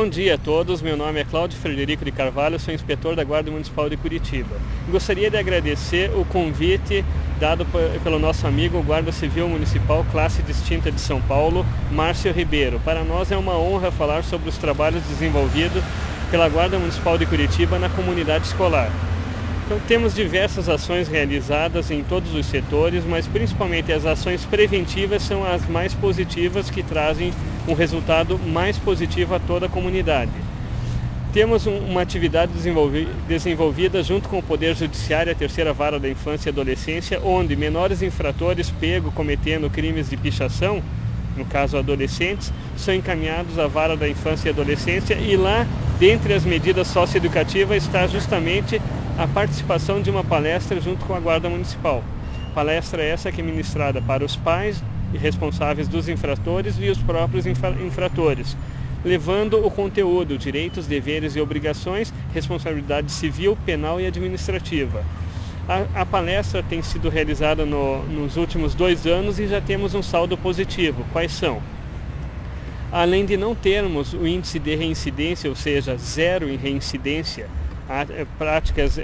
Bom dia a todos, meu nome é Cláudio Frederico de Carvalho, sou inspetor da Guarda Municipal de Curitiba. Gostaria de agradecer o convite dado pelo nosso amigo Guarda Civil Municipal Classe Distinta de São Paulo, Márcio Ribeiro. Para nós é uma honra falar sobre os trabalhos desenvolvidos pela Guarda Municipal de Curitiba na comunidade escolar. Então, temos diversas ações realizadas em todos os setores, mas principalmente as ações preventivas são as mais positivas, que trazem um resultado mais positivo a toda a comunidade. Temos uma atividade desenvolvida junto com o Poder Judiciário, a Terceira Vara da Infância e Adolescência, onde menores infratores pegos cometendo crimes de pichação, no caso adolescentes, são encaminhados à Vara da Infância e Adolescência, e lá, dentre as medidas socioeducativas, está justamente a participação de uma palestra junto com a Guarda Municipal. Palestra essa que é ministrada para os pais e responsáveis dos infratores e os próprios infratores, levando o conteúdo, direitos, deveres e obrigações, responsabilidade civil, penal e administrativa. A palestra tem sido realizada nos últimos 2 anos e já temos um saldo positivo. Quais são? Além de não termos o índice de reincidência, ou seja, 0 em reincidência, práticas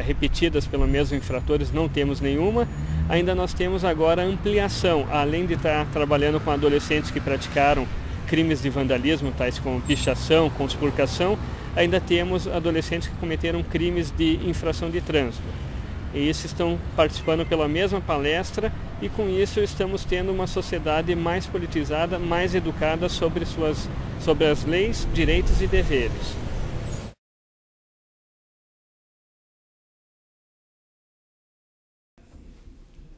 repetidas pelos mesmos infratores não temos nenhuma, ainda nós temos agora ampliação, além de estar trabalhando com adolescentes que praticaram crimes de vandalismo, tais como pichação, conspurcação, ainda temos adolescentes que cometeram crimes de infração de trânsito. E esses estão participando pela mesma palestra, e com isso estamos tendo uma sociedade mais politizada, mais educada sobre as leis, direitos e deveres.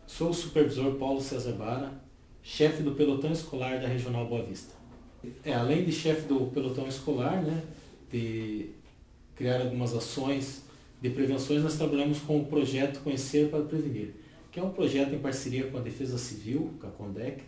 Sou o supervisor Paulo César Bara, chefe do pelotão escolar da Regional Boa Vista. Além de chefe do pelotão escolar, de criar algumas ações de prevenções, nós trabalhamos com o projeto Conhecer para Prevenir, que é um projeto em parceria com a Defesa Civil, com a CONDEC,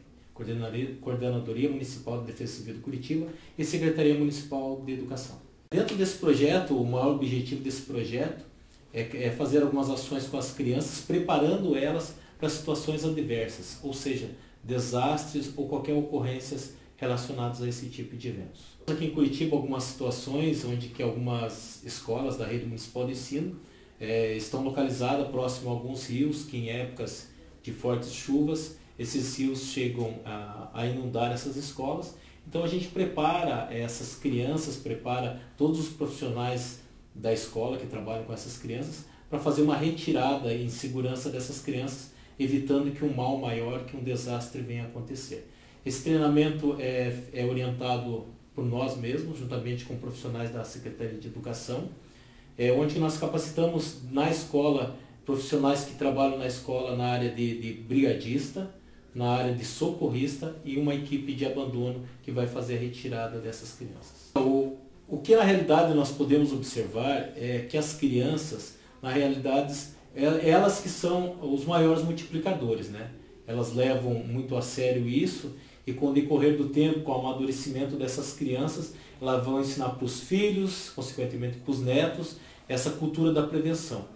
Coordenadoria Municipal de Defesa Civil de Curitiba e Secretaria Municipal de Educação. Dentro desse projeto, o maior objetivo desse projeto é fazer algumas ações com as crianças, preparando elas para situações adversas, ou seja, desastres ou qualquer ocorrências relacionadas a esse tipo de eventos. Aqui em Curitiba, algumas situações onde que algumas escolas da rede municipal de ensino estão localizadas próximo a alguns rios que em épocas de fortes chuvas, esses rios chegam a inundar essas escolas. Então a gente prepara essas crianças, prepara todos os profissionais da escola que trabalham com essas crianças para fazer uma retirada em segurança dessas crianças, evitando que um mal maior, que um desastre venha a acontecer. Esse treinamento é orientado por nós mesmos, juntamente com profissionais da Secretaria de Educação, onde nós capacitamos na escola profissionais que trabalham na escola na área de brigadista, na área de socorrista e uma equipe de abandono que vai fazer a retirada dessas crianças. O que na realidade nós podemos observar é que as crianças, na realidade, elas que são os maiores multiplicadores, Elas levam muito a sério isso, e com o decorrer do tempo, com o amadurecimento dessas crianças, elas vão ensinar para os filhos, consequentemente para os netos, essa cultura da prevenção.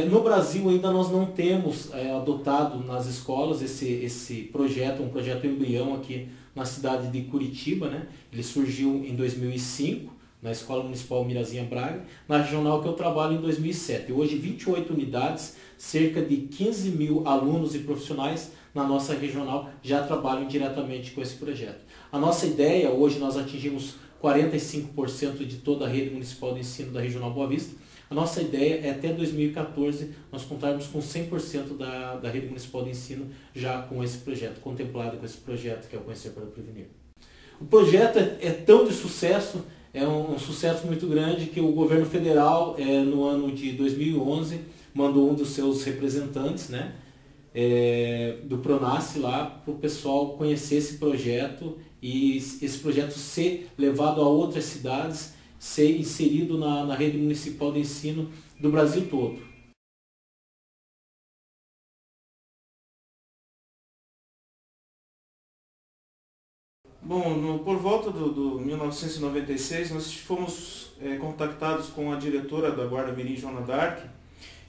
No Brasil ainda nós não temos adotado nas escolas esse projeto, um projeto embrião aqui na cidade de Curitiba, Ele surgiu em 2005, na Escola Municipal Mirazinha Braga, na regional que eu trabalho em 2007. Hoje 28 unidades, cerca de 15 mil alunos e profissionais na nossa regional já trabalham diretamente com esse projeto. A nossa ideia, hoje nós atingimos 45% de toda a rede municipal de ensino da Regional Boa Vista. A nossa ideia é até 2014 nós contarmos com 100% da rede municipal de ensino já com esse projeto, contemplado com esse projeto que é o Conhecer para Prevenir. O projeto é tão de sucesso, é um sucesso muito grande, que o governo federal, no ano de 2011, mandou um dos seus representantes, do PRONASSE lá, para o pessoal conhecer esse projeto e esse projeto ser levado a outras cidades, ser inserido na rede municipal de ensino do Brasil todo. Bom, por volta do 1996, nós fomos contactados com a diretora da Guarda Mirim, Joana Dark,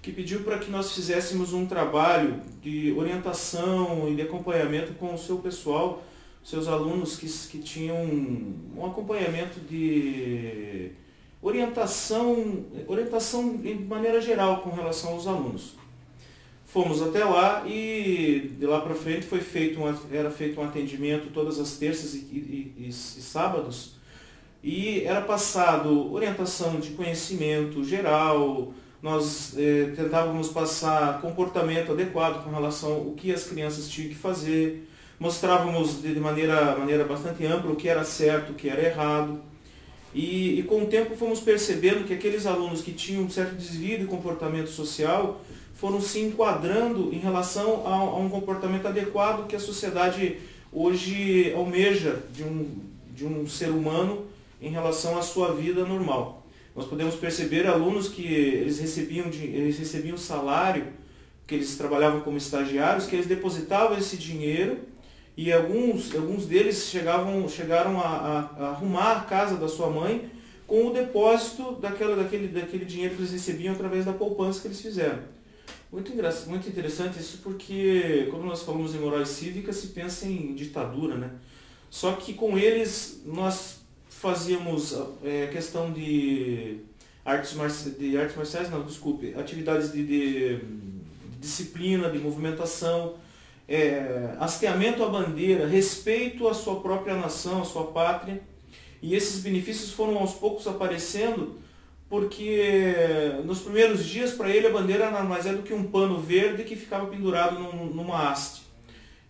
que pediu para que nós fizéssemos um trabalho de orientação e de acompanhamento com o seu pessoal seus alunos que tinham um acompanhamento de orientação de maneira geral com relação aos alunos. Fomos até lá e de lá para frente era feito um atendimento todas as terças e sábados, e era passado orientação de conhecimento geral. Nós tentávamos passar comportamento adequado com relação ao que as crianças tinham que fazer, mostrávamos de maneira bastante ampla o que era certo, o que era errado, e com o tempo fomos percebendo que aqueles alunos que tinham um certo desvio de comportamento social foram se enquadrando em relação a um comportamento adequado que a sociedade hoje almeja de um ser humano em relação à sua vida normal. Nós podemos perceber alunos que eles recebiam salário, que eles trabalhavam como estagiários, que eles depositavam esse dinheiro, e alguns deles chegaram a arrumar a casa da sua mãe com o depósito daquele dinheiro que eles recebiam através da poupança que eles fizeram. Muito interessante isso, porque quando nós falamos em moral cívica se pensa em ditadura, né? Só que com eles nós fazíamos questão de atividades de disciplina, de movimentação, hasteamento à bandeira, respeito à sua própria nação, à sua pátria. E esses benefícios foram aos poucos aparecendo, porque nos primeiros dias para ele a bandeira nada mais é do que um pano verde que ficava pendurado numa haste.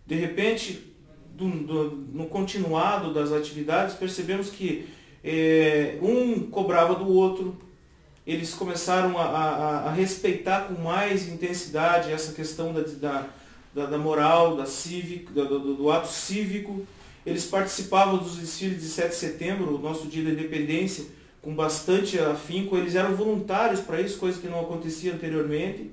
De repente, no continuado das atividades, percebemos que um cobrava do outro. Eles começaram a respeitar com mais intensidade essa questão da moral, do ato cívico. Eles participavam dos desfiles de 7 de setembro, o nosso dia da independência, com bastante afinco. Eles eram voluntários para isso, coisa que não acontecia anteriormente.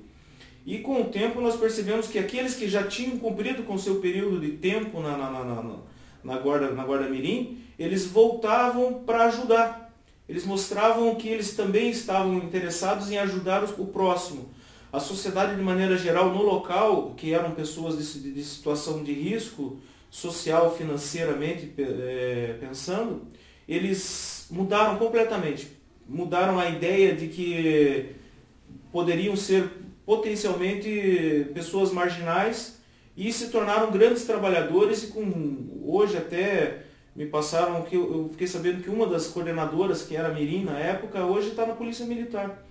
E com o tempo nós percebemos que aqueles que já tinham cumprido com seu período de tempo na Guarda Mirim, eles voltavam para ajudar. Eles mostravam que eles também estavam interessados em ajudar o próximo. A sociedade de maneira geral no local, que eram pessoas de situação de risco social, financeiramente pensando, eles mudaram completamente. Mudaram a ideia de que poderiam ser potencialmente pessoas marginais e se tornaram grandes trabalhadores. E hoje até me passaram que eu fiquei sabendo que uma das coordenadoras, que era mirim na época, hoje está na Polícia Militar.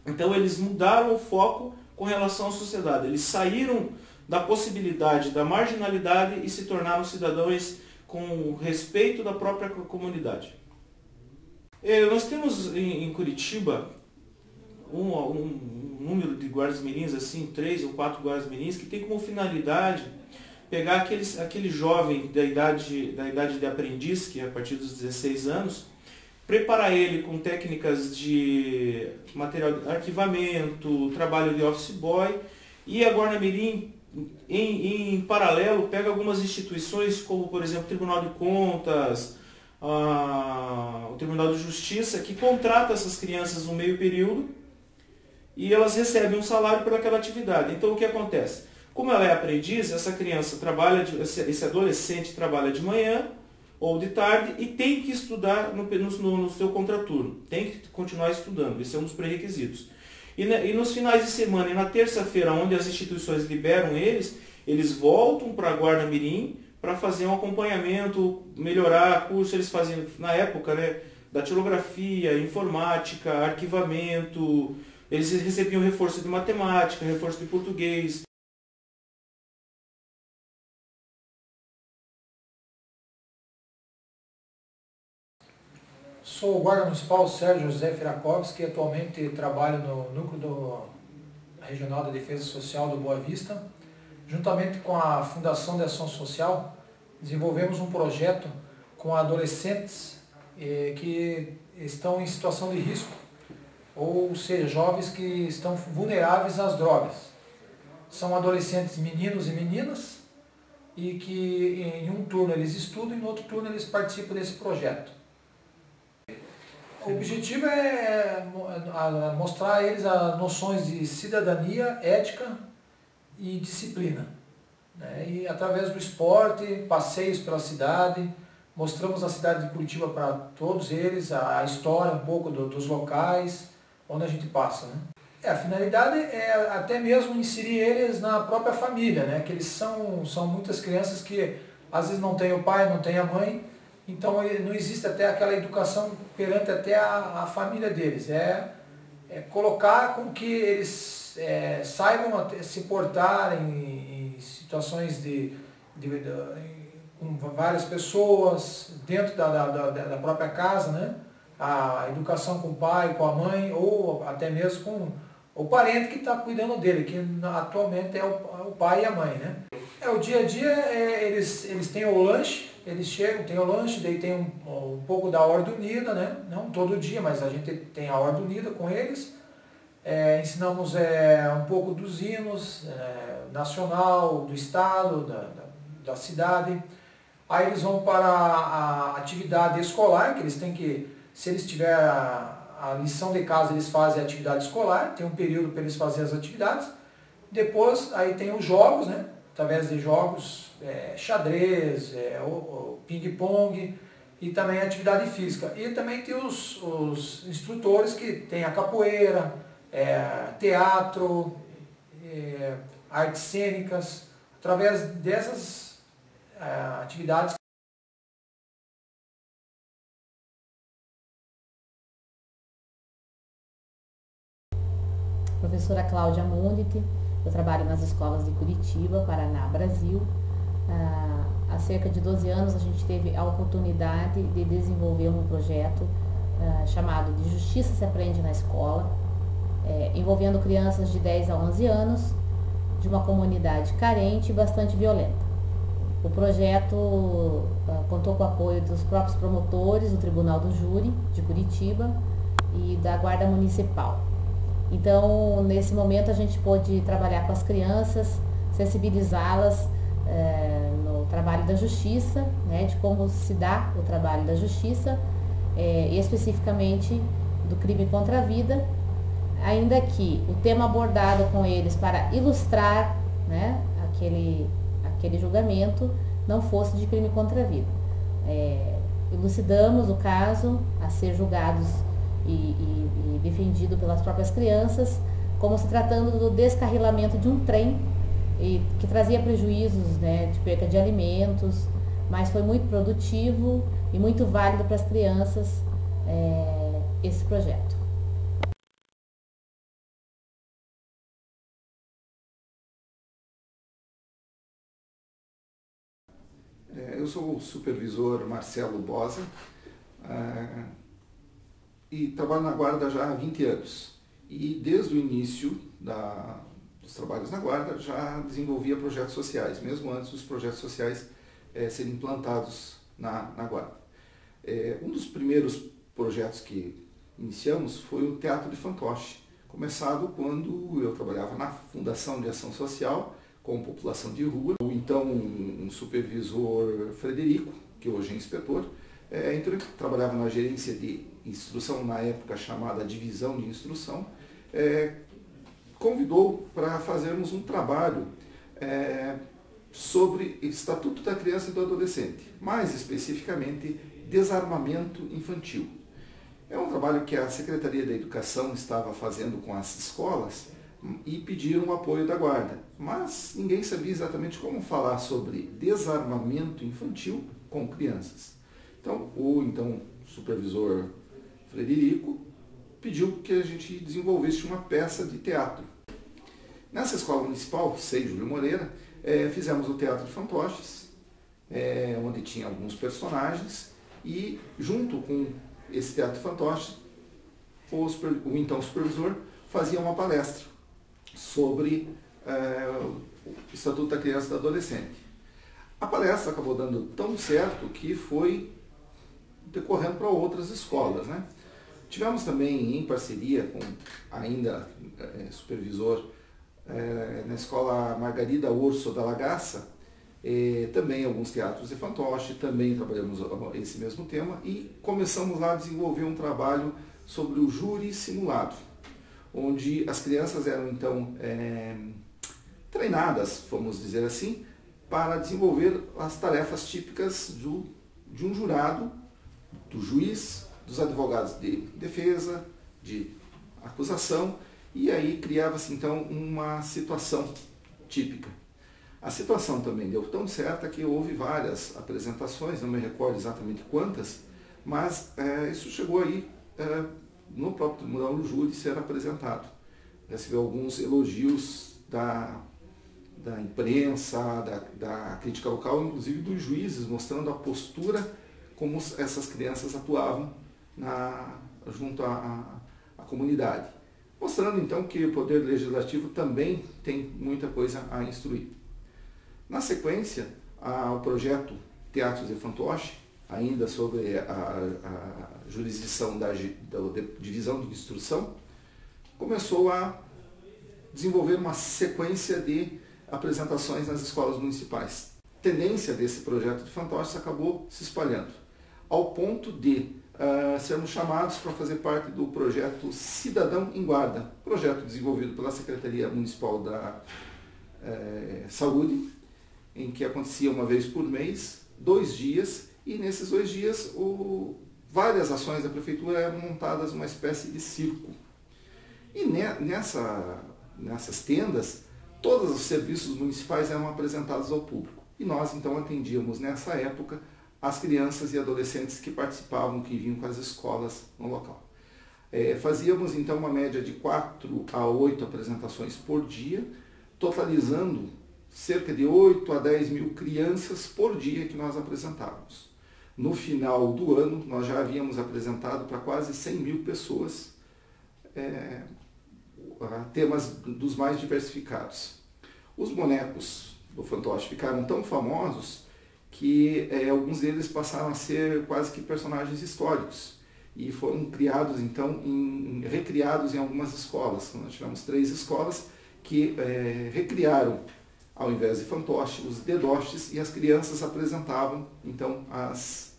Então eles mudaram o foco com relação à sociedade. Eles saíram da possibilidade da marginalidade e se tornaram cidadãos com respeito da própria comunidade. Nós temos em Curitiba um número de guardas mirins, assim, 3 ou 4 guardas mirins, que tem como finalidade pegar aquele jovem da idade de aprendiz, que é a partir dos 16 anos, preparar ele com técnicas de material de arquivamento, trabalho de office boy, e a Guarda Mirim, em paralelo, pega algumas instituições, como por exemplo o Tribunal de Contas, o Tribunal de Justiça, que contrata essas crianças no meio período e elas recebem um salário por aquela atividade. Então o que acontece? Como ela é aprendiz, essa criança esse adolescente trabalha de manhã ou de tarde e tem que estudar no seu contraturno, tem que continuar estudando, esse é um dos pré-requisitos. E nos finais de semana e na terça-feira, onde as instituições liberam eles voltam para a Guarda Mirim para fazer um acompanhamento, melhorar curso. Eles faziam, na época, né, datilografia, informática, arquivamento, eles recebiam reforço de matemática, reforço de português. Sou o guarda municipal Sérgio José Firakovski, que atualmente trabalho no Núcleo Regional da Defesa Social do Boa Vista. Juntamente com a Fundação de Ação Social, desenvolvemos um projeto com adolescentes que estão em situação de risco, ou seja, jovens que estão vulneráveis às drogas. São adolescentes meninos e meninas e que em um turno eles estudam e no outro turno eles participam desse projeto. O objetivo é mostrar a eles as noções de cidadania, ética e disciplina. né? E através do esporte, passeios pela cidade, mostramos a cidade de Curitiba para todos eles, a história um pouco dos locais onde a gente passa, né? A finalidade é até mesmo inserir eles na própria família, né? Que eles são muitas crianças que às vezes não tem o pai, não tem a mãe, então não existe até aquela educação perante até a família deles. É colocar com que eles saibam se portar em situações com várias pessoas dentro da própria casa, né? A educação com o pai, com a mãe, ou até mesmo com o parente que está cuidando dele, que atualmente é o pai e a mãe, né? O dia a dia, eles têm o lanche, eles chegam, tem o lanche, daí tem um pouco da Ordem Unida, né? Não todo dia, mas a gente tem a Ordem Unida com eles. Ensinamos um pouco dos hinos, nacional, do estado, da cidade. Aí eles vão para a atividade escolar, que eles têm que, se eles tiverem a lição de casa, eles fazem a atividade escolar, tem um período para eles fazerem as atividades. Depois, aí tem os jogos, né? Através de jogos, xadrez, ping-pong e também atividade física. E também tem os instrutores que tem a capoeira, teatro, artes cênicas, através dessas atividades. Professora Cláudia Mundit, eu trabalho nas escolas de Curitiba, Paraná, Brasil. Há cerca de 12 anos a gente teve a oportunidade de desenvolver um projeto chamado de Justiça se Aprende na Escola, envolvendo crianças de 10 a 11 anos, de uma comunidade carente e bastante violenta. O projeto contou com o apoio dos próprios promotores, do Tribunal do Júri de Curitiba e da Guarda Municipal. Então, nesse momento, a gente pôde trabalhar com as crianças, sensibilizá-las no trabalho da justiça, né, de como se dá o trabalho da justiça, especificamente do crime contra a vida, ainda que o tema abordado com eles para ilustrar, né, aquele julgamento não fosse de crime contra a vida. Elucidamos o caso a ser julgados e defendido pelas próprias crianças, como se tratando do descarrilamento de um trem que trazia prejuízos, né, de perca de alimentos, mas foi muito produtivo e muito válido para as crianças esse projeto. Eu sou o supervisor Marcelo Bosa e trabalho na Guarda já há 20 anos. E desde o início dos trabalhos na Guarda já desenvolvia projetos sociais, mesmo antes dos projetos sociais serem implantados na Guarda. Um dos primeiros projetos que iniciamos foi o Teatro de Fantoche, começado quando eu trabalhava na Fundação de Ação Social com população de rua. Então um supervisor Frederico, que hoje é inspetor, trabalhava na gerência de instrução, na época chamada Divisão de Instrução, convidou para fazermos um trabalho sobre Estatuto da Criança e do Adolescente, mais especificamente desarmamento infantil. É um trabalho que a Secretaria da Educação estava fazendo com as escolas e pediram o apoio da Guarda, mas ninguém sabia exatamente como falar sobre desarmamento infantil com crianças. Então, o supervisor Frederico pediu que a gente desenvolvesse uma peça de teatro. Nessa escola municipal, Sei Júlio Moreira, fizemos o Teatro de Fantoches, onde tinha alguns personagens, e junto com esse Teatro de Fantoches, o então supervisor fazia uma palestra sobre o Estatuto da Criança e do Adolescente. A palestra acabou dando tão certo que foi decorrendo para outras escolas, né? Tivemos também, em parceria com ainda supervisor na escola Margarida Urso da Lagaça, também alguns teatros de fantoche, também trabalhamos esse mesmo tema e começamos lá a desenvolver um trabalho sobre o júri simulado, onde as crianças eram então treinadas, vamos dizer assim, para desenvolver as tarefas típicas de um jurado, do juiz, dos advogados de defesa, de acusação, e aí criava-se então uma situação típica. A situação também deu tão certa que houve várias apresentações, não me recordo exatamente quantas, mas isso chegou aí no próprio Tribunal do Júri ser apresentado. Recebeu alguns elogios da imprensa, da crítica local, inclusive dos juízes, mostrando a postura como essas crianças atuavam junto à comunidade. Mostrando então que o Poder Legislativo também tem muita coisa a instruir. Na sequência, o projeto Teatros de Fantoche, ainda sobre a jurisdição da Divisão de Instrução, começou a desenvolver uma sequência de apresentações nas escolas municipais. A tendência desse projeto de fantoches acabou se espalhando, ao ponto de sermos chamados para fazer parte do projeto Cidadão em Guarda, projeto desenvolvido pela Secretaria Municipal da Saúde, em que acontecia uma vez por mês, 2 dias, e nesses 2 dias várias ações da Prefeitura eram montadas uma espécie de circo. E nessas tendas, todos os serviços municipais eram apresentados ao público. E nós então atendíamos nessa época as crianças e adolescentes que participavam, que vinham com as escolas no local. Fazíamos então uma média de 4 a 8 apresentações por dia, totalizando cerca de 8 a 10 mil crianças por dia que nós apresentávamos. No final do ano, nós já havíamos apresentado para quase 100 mil pessoas temas dos mais diversificados. Os bonecos do fantoche ficaram tão famosos que alguns deles passaram a ser quase que personagens históricos e foram criados, então, recriados em algumas escolas. Nós tivemos 3 escolas que recriaram, ao invés de fantoche, os dedoches, e as crianças apresentavam, então, as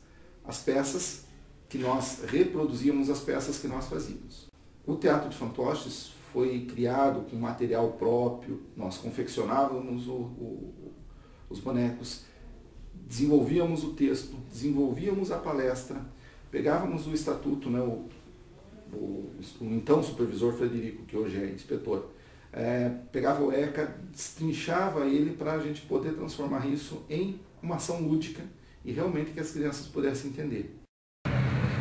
peças que nós reproduzíamos, as peças que nós fazíamos. O Teatro de Fantoches foi criado com material próprio, nós confeccionávamos os bonecos, desenvolvíamos o texto, desenvolvíamos a palestra, pegávamos o estatuto, né, o então supervisor Frederico, que hoje é inspetor, pegava o ECA, destrinchava ele para a gente poder transformar isso em uma ação lúdica e realmente que as crianças pudessem entender.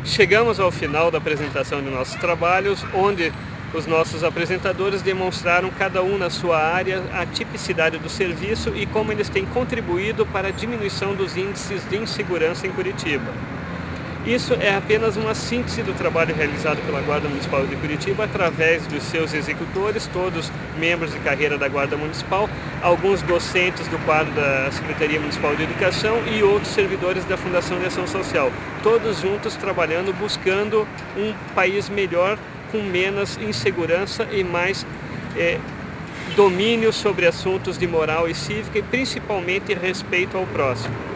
Chegamos ao final da apresentação de nossos trabalhos, onde os nossos apresentadores demonstraram, cada um na sua área, a tipicidade do serviço e como eles têm contribuído para a diminuição dos índices de insegurança em Curitiba. Isso é apenas uma síntese do trabalho realizado pela Guarda Municipal de Curitiba através dos seus executores, todos membros de carreira da Guarda Municipal, alguns docentes do quadro da Secretaria Municipal de Educação e outros servidores da Fundação de Ação Social, todos juntos trabalhando, buscando um país melhor, com menos insegurança e mais domínio sobre assuntos de moral e cívica e principalmente respeito ao próximo.